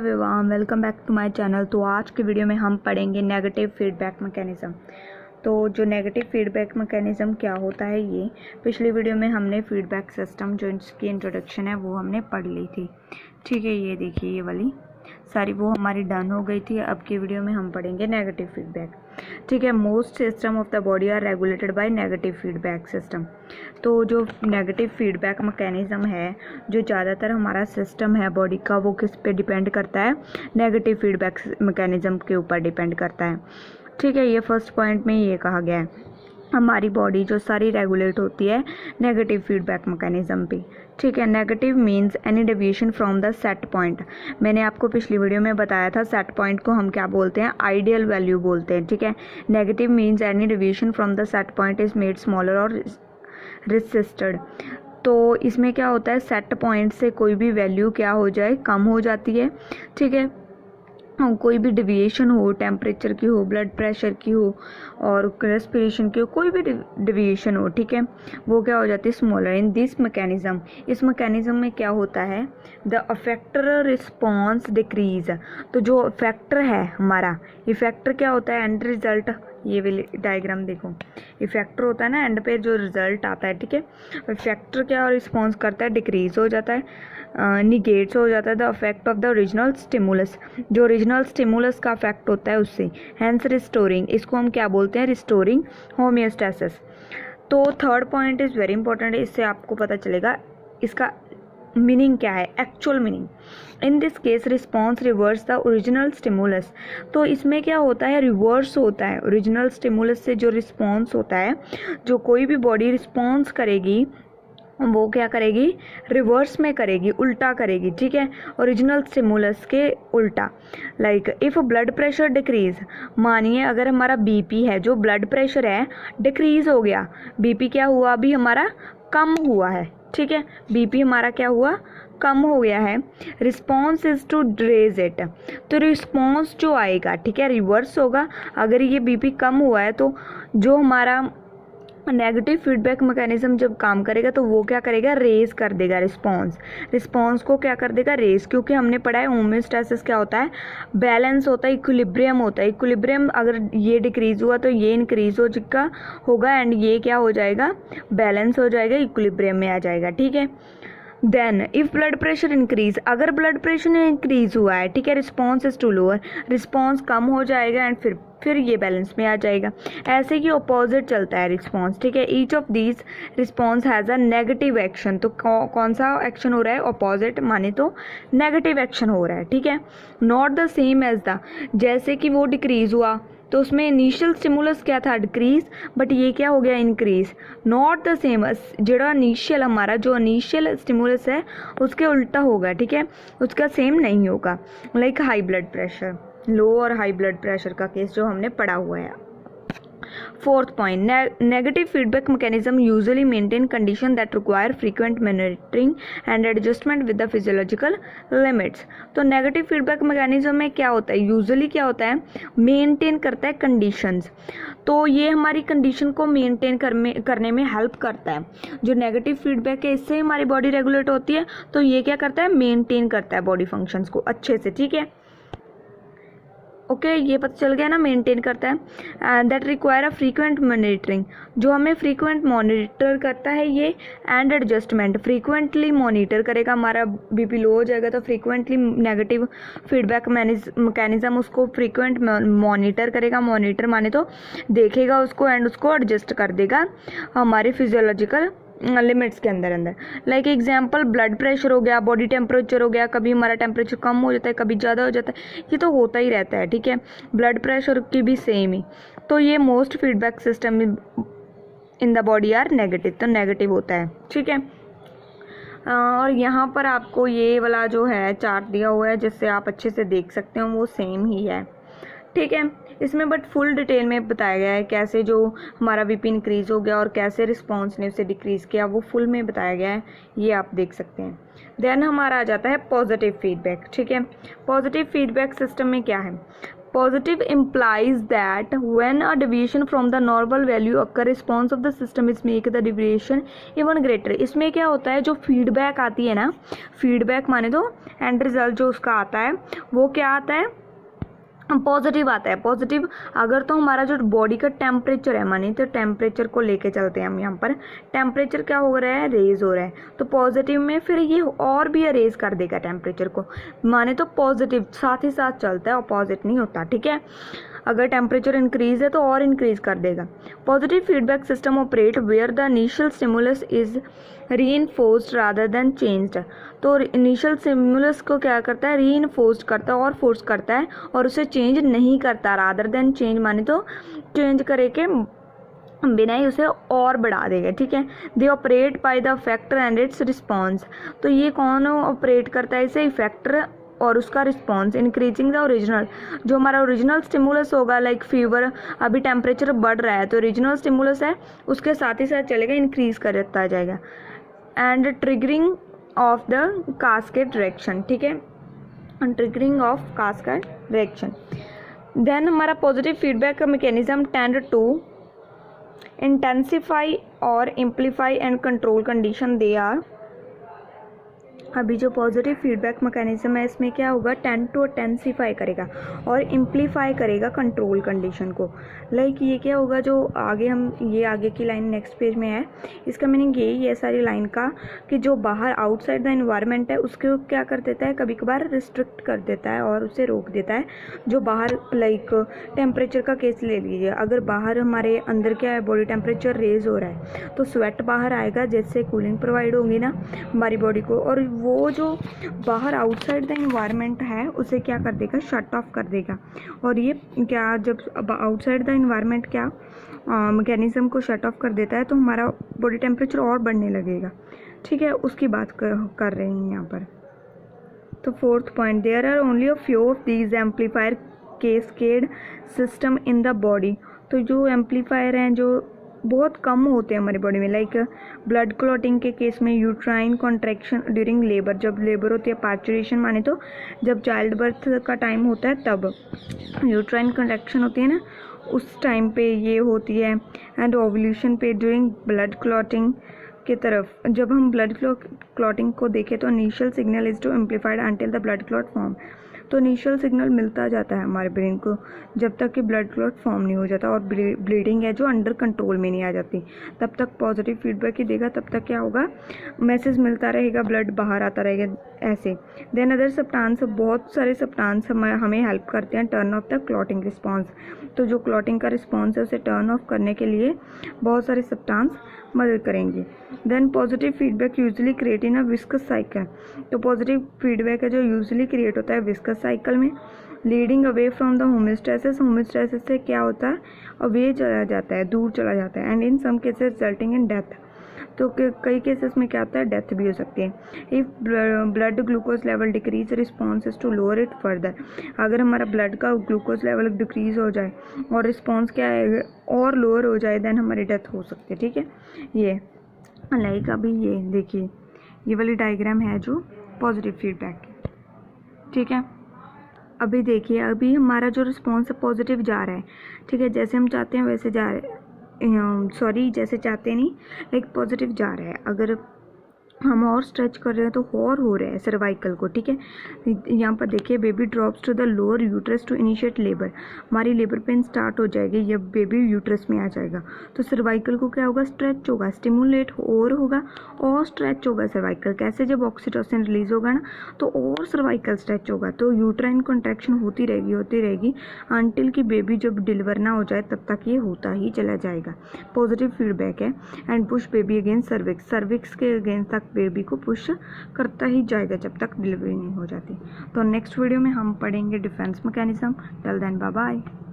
Everyone, welcome back to my channel. तो आज की वीडियो में हम पढ़ेंगे नेगेटिव फीडबैक मैकेनिज़्म। तो जो नेगेटिव फीडबैक मैकेनिज़्म क्या होता है, ये पिछली वीडियो में हमने फीडबैक सिस्टम जो इसकी इंट्रोडक्शन है वो हमने पढ़ ली थी। ठीक है, ये देखिए ये वाली सारी वो हमारी डन हो गई थी। अब की वीडियो में हम पढ़ेंगे नेगेटिव फीडबैक। ठीक है, most system of the body are regulated by negative feedback system. तो जो नेगेटिव फीडबैक मैकेनिज़्म है, जो ज़्यादातर हमारा सिस्टम है बॉडी का, वो किस पे डिपेंड करता है? नेगेटिव फीडबैक मैकेनिज़्म के ऊपर डिपेंड करता है। ठीक है, ये फर्स्ट पॉइंट में ये कहा गया है हमारी बॉडी जो सारी रेगुलेट होती है नेगेटिव फीडबैक मैकेनिज़्म पे। ठीक है, negative means any deviation from the set point. मैंने आपको पिछली वीडियो में बताया था सेट पॉइंट को हम क्या बोलते हैं? आइडियल वैल्यू बोलते हैं। ठीक है, negative means any deviation from the set point is made smaller और रिसिस्टेड। तो इसमें क्या होता है, सेट पॉइंट से कोई भी वैल्यू क्या हो जाए, कम हो जाती है। ठीक है, कोई भी डिविएशन हो, टेम्परेचर की हो, ब्लड प्रेशर की हो और रेस्पिरेशन की हो, कोई भी डिविएशन हो, ठीक है, वो क्या हो जाती है? स्मॉलर। इन दिस मैकेनिज़्म, इस मैकेनिज़्म में क्या होता है? The effector response decrease. तो जो फैक्टर है हमारा, इफेक्टर क्या होता है? And result. ये वाली डायग्राम देखो, इफेक्टर होता है ना एंड पे जो रिजल्ट आता है। ठीक है, इफेक्टर क्या रिस्पॉन्स करता है? डिक्रीज हो जाता है, निगेट्स हो जाता है the affect of the original stimulus. जो ओरिजिनल स्टिमुलस का अफेक्ट होता है उससे, हैंस रिस्टोरिंग। इसको हम क्या बोलते हैं? Restoring homeostasis. तो third point is very important, इससे आपको पता चलेगा इसका मीनिंग क्या है, actual meaning. In this case response reverse the original stimulus. तो इसमें क्या होता है? रिवर्स होता है ओरिजिनल स्टिमुलस से जो रिस्पॉन्स होता है, जो कोई भी बॉडी रिस्पॉन्स करेगी वो क्या करेगी? रिवर्स में करेगी, उल्टा करेगी। ठीक है, ओरिजिनल स्टिमुलस के उल्टा। Like if blood pressure decrease, मानिए अगर हमारा बीपी है, जो ब्लड प्रेशर है डिक्रीज हो गया, बीपी क्या हुआ? अभी हमारा कम हुआ है। ठीक है, बीपी हमारा क्या हुआ? कम हो गया है। Response is to raise it. तो रिस्पॉन्स जो आएगा, ठीक है, रिवर्स होगा। अगर ये बीपी कम हुआ है तो जो हमारा नेगेटिव फीडबैक मैकेनिज्म जब काम करेगा तो वो क्या करेगा? रेज कर देगा रिस्पॉन्स को क्या कर देगा? रेज। क्योंकि हमने पढ़ा है होमियोस्टेसिस क्या होता है? बैलेंस होता है, इक्विलिब्रियम होता है। इक्विलिब्रियम अगर ये डिक्रीज हुआ तो ये इंक्रीज हो चुका होगा एंड ये क्या हो जाएगा? बैलेंस हो जाएगा, इक्विलिब्रियम में आ जाएगा। ठीक है, then if blood pressure increase, अगर ब्लड प्रेशर इंक्रीज हुआ है, ठीक है, response is to lower, response कम हो जाएगा एंड फिर ये बैलेंस में आ जाएगा। ऐसे ही ऑपोजिट चलता है रिस्पॉन्स। ठीक है, each of these response has a negative action. तो कौन सा एक्शन हो रहा है? ऑपोजिट, माने तो नेगेटिव एक्शन हो रहा है। ठीक है, not the same as the, जैसे कि वो डिक्रीज हुआ तो उसमें इनिशियल स्टिमुलस क्या था? डिक्रीज, बट ये क्या हो गया? इंक्रीज। नॉट द सेम, जो इनिशियल हमारा जो इनिशियल स्टिमुलस है उसके उल्टा होगा। ठीक है, उसका सेम नहीं होगा। लाइक हाई ब्लड प्रेशर, लो और हाई ब्लड प्रेशर का केस जो हमने पढ़ा हुआ है। Fourth point, negative feedback mechanism usually maintain condition that require frequent monitoring and adjustment with the physiological limits. तो नेगेटिव फीडबैक मैकेनिज्म में क्या होता है? यूजुअली क्या होता है? मेंटेन करता है कंडीशंस। तो ये हमारी कंडीशन को मेंटेन करने में हेल्प करता है। जो नेगेटिव फीडबैक है इससे हमारी बॉडी रेगुलेट होती है, तो ये क्या करता है? मेंटेन करता है बॉडी फंक्शंस को अच्छे से। ठीक है, ओके, ये पता चल गया ना, मेंटेन करता है। That require a frequent monitoring, जो हमें फ्रीक्वेंट मॉनिटर करता है ये, एंड एडजस्टमेंट, फ्रीक्वेंटली मॉनिटर करेगा। हमारा बीपी लो हो जाएगा तो फ्रीक्वेंटली नेगेटिव फीडबैक मैकेनिज्म उसको फ्रीक्वेंट मॉनिटर करेगा। मॉनिटर माने तो देखेगा उसको एंड उसको एडजस्ट कर देगा हमारे फिजियोलॉजिकल लिमिट्स के अंदर। लाइक एग्जांपल, ब्लड प्रेशर हो गया, बॉडी टेम्परेचर हो गया, कभी हमारा टेम्परेचर कम हो जाता है, कभी ज़्यादा हो जाता है, ये तो होता ही रहता है। ठीक है, ब्लड प्रेशर की भी सेम ही। तो ये most feedback system in the body are negative, तो नेगेटिव होता है। ठीक है, और यहाँ पर आपको ये वाला जो है चार्ट दिया हुआ है जिससे आप अच्छे से देख सकते हो, वो सेम ही है। ठीक है। इसमें बट फुल डिटेल में बताया गया है कैसे जो हमारा वीपी इंक्रीज़ हो गया और कैसे रिस्पॉन्स ने उसे डिक्रीज़ किया, वो फुल में बताया गया है, ये आप देख सकते हैं। देन हमारा आ जाता है पॉजिटिव फीडबैक। ठीक है, पॉजिटिव फीडबैक सिस्टम में क्या है? Positive implies that when a deviation from the normal value occur, response of the system is make the deviation even greater। इसमें क्या होता है, जो फीडबैक आती है ना, फीडबैक माने तो एंड रिजल्ट जो उसका आता है वो क्या आता है? पॉजिटिव आता है। पॉजिटिव अगर तो हमारा जो बॉडी का टेम्परेचर है, माने तो टेम्परेचर को लेके चलते हैं हम, यहाँ पर टेम्परेचर क्या हो रहा है? रेज हो रहा है। तो पॉजिटिव में फिर ये और भी रेज कर देगा टेम्परेचर को, माने तो पॉजिटिव साथ ही साथ चलता है, अपोजिट नहीं होता। ठीक है, अगर टेम्परेचर इंक्रीज है तो और इंक्रीज कर देगा। Positive feedback system operate where the initial stimulus is reinforced rather than changed. तो इनिशियल स्टिमुलस को क्या करता है? रीइंफोर्स्ड करता है और फोर्स करता है, और उसे चेंज नहीं करता। रादर देन चेंज माने तो चेंज करे के बिना ही उसे और बढ़ा देगा। ठीक है, they operate by the factor and it's response. तो ये कौन ऑपरेट करता है? इसे इफेक्टर और उसका रिस्पॉन्स। इंक्रीजिंग द ओरिजिनल, जो हमारा ओरिजिनल स्टिमुलस होगा, लाइक फीवर, अभी टेम्परेचर बढ़ रहा है तो ओरिजिनल स्टिमुलस है उसके साथ ही साथ चलेगा, इंक्रीज करता जाएगा। And triggering of the cascade reaction. ठीक है, triggering of cascade reaction. Then हमारा पॉजिटिव फीडबैक का मैकेनिज्म टेंड टू इंटेंसिफाई और amplify and control condition they are. अभी जो पॉजिटिव फीडबैक मैकेनिज्म है इसमें क्या होगा? टेंड टू इंटेंसिफाई करेगा और एम्पलीफाई करेगा कंट्रोल कंडीशन को। लाइक ये क्या होगा, जो आगे हम ये आगे की लाइन नेक्स्ट पेज में है, इसका मीनिंग यही है सारी लाइन का कि जो बाहर आउटसाइड द एनवायरनमेंट है उसको क्या कर देता है? कभी कभार रिस्ट्रिक्ट कर देता है और उसे रोक देता है। जो बाहर, लाइक टेम्परेचर का केस ले लीजिए, अगर बाहर हमारे अंदर क्या है, बॉडी टेम्परेचर रेज हो रहा है तो स्वेट बाहर आएगा, जिससे कूलिंग प्रोवाइड होगी ना हमारी बॉडी को, और वो जो बाहर आउटसाइड द एनवायरनमेंट है उसे क्या कर देगा? शट ऑफ कर देगा। और ये क्या, जब आउटसाइड द एनवायरनमेंट क्या मैकेनिज्म को शट ऑफ कर देता है तो हमारा बॉडी टेम्परेचर और बढ़ने लगेगा। ठीक है, उसकी बात कर रहे हैं यहाँ पर। तो fourth point, there are only a few of these amplifier cascade system in the body. तो जो एम्पलीफायर हैं जो बहुत कम होते हैं हमारी बॉडी में, लाइक ब्लड क्लॉटिंग के केस में, यूट्राइन कॉन्ट्रैक्शन ड्यूरिंग लेबर, जब लेबर होती है, पार्चुरेशन माने तो जब चाइल्ड बर्थ का टाइम होता है तब यूट्राइन कॉन्ट्रैक्शन होती है ना, उस टाइम पे ये होती है। एंड ओवल्यूशन पे ड्यूरिंग ब्लड क्लॉटिंग के तरफ, जब हम ब्लड क्लॉटिंग को देखें तो initial signal is to amplified until the blood clot form. तो इनिशियल सिग्नल मिलता जाता है हमारे ब्रेन को जब तक कि ब्लड क्लॉट फॉर्म नहीं हो जाता और ब्लीडिंग है जो अंडर कंट्रोल में नहीं आ जाती, तब तक पॉजिटिव फीडबैक ही देगा। तब तक क्या होगा? मैसेज मिलता रहेगा, ब्लड बाहर आता रहेगा ऐसे। देन अदर सब्सटेंस, बहुत सारे सब्सटेंस हमें हेल्प करते हैं turn off the clotting response. तो जो क्लॉटिंग का रिस्पॉन्स है उसे टर्न ऑफ करने के लिए बहुत सारे सब्सटेंस मदद करेंगे। Then positive feedback usually create in a विस्कस साइकिल। तो पॉजिटिव फीडबैक है जो यूजुअली क्रिएट होता है विस्कस साइकिल में, leading away from the homeostasis. Homeostasis से क्या होता है? अवे चला जाता है, दूर चला जाता है। And in some cases resulting in death. तो कई केसेस में क्या होता है? डेथ भी हो सकती है। If blood glucose level decrease, response is to lower it further. अगर हमारा ब्लड का ग्लूकोज लेवल डिक्रीज हो जाए और रिस्पॉन्स क्या है और लोअर हो जाए, देन हमारी डेथ हो सकती है। ठीक है, ये लाइक अभी ये देखिए, ये वाली डायग्राम है जो पॉजिटिव फीडबैक है। ठीक है, अभी देखिए, अभी हमारा जो रिस्पॉन्स है पॉजिटिव जा रहा है। ठीक है, जैसे हम चाहते हैं वैसे जा रहा है, सॉरी जैसे चाहते नहीं, लाइक पॉजिटिव जा रहा है। अगर हम और स्ट्रेच कर रहे हैं तो और हो रहा है सर्वाइकल को। ठीक है, यहाँ पर देखिए, baby drops to the lower uterus to initiate labour. हमारी लेबर पेन स्टार्ट हो जाएगी, ये बेबी यूट्रस में आ जाएगा तो सर्वाइकल को क्या होगा? स्ट्रेच होगा, स्टिमुलेट और होगा और स्ट्रेच होगा सर्वाइकल। कैसे? जब ऑक्सीटोसिन रिलीज होगा ना तो और सर्वाइकल स्ट्रेच होगा। तो यूट्राइन कॉन्ट्रैक्शन होती रहेगी अनटिल कि बेबी जब डिलीवर ना हो जाए तब तक ये होता ही चला जाएगा। पॉजिटिव फीडबैक है। And push baby against cervix. Cervix के अगेंस्ट तक बेबी को पुश करता ही जाएगा जब तक डिलीवरी नहीं हो जाती। तो नेक्स्ट वीडियो में हम पढ़ेंगे defence mechanism. Till then bye bye.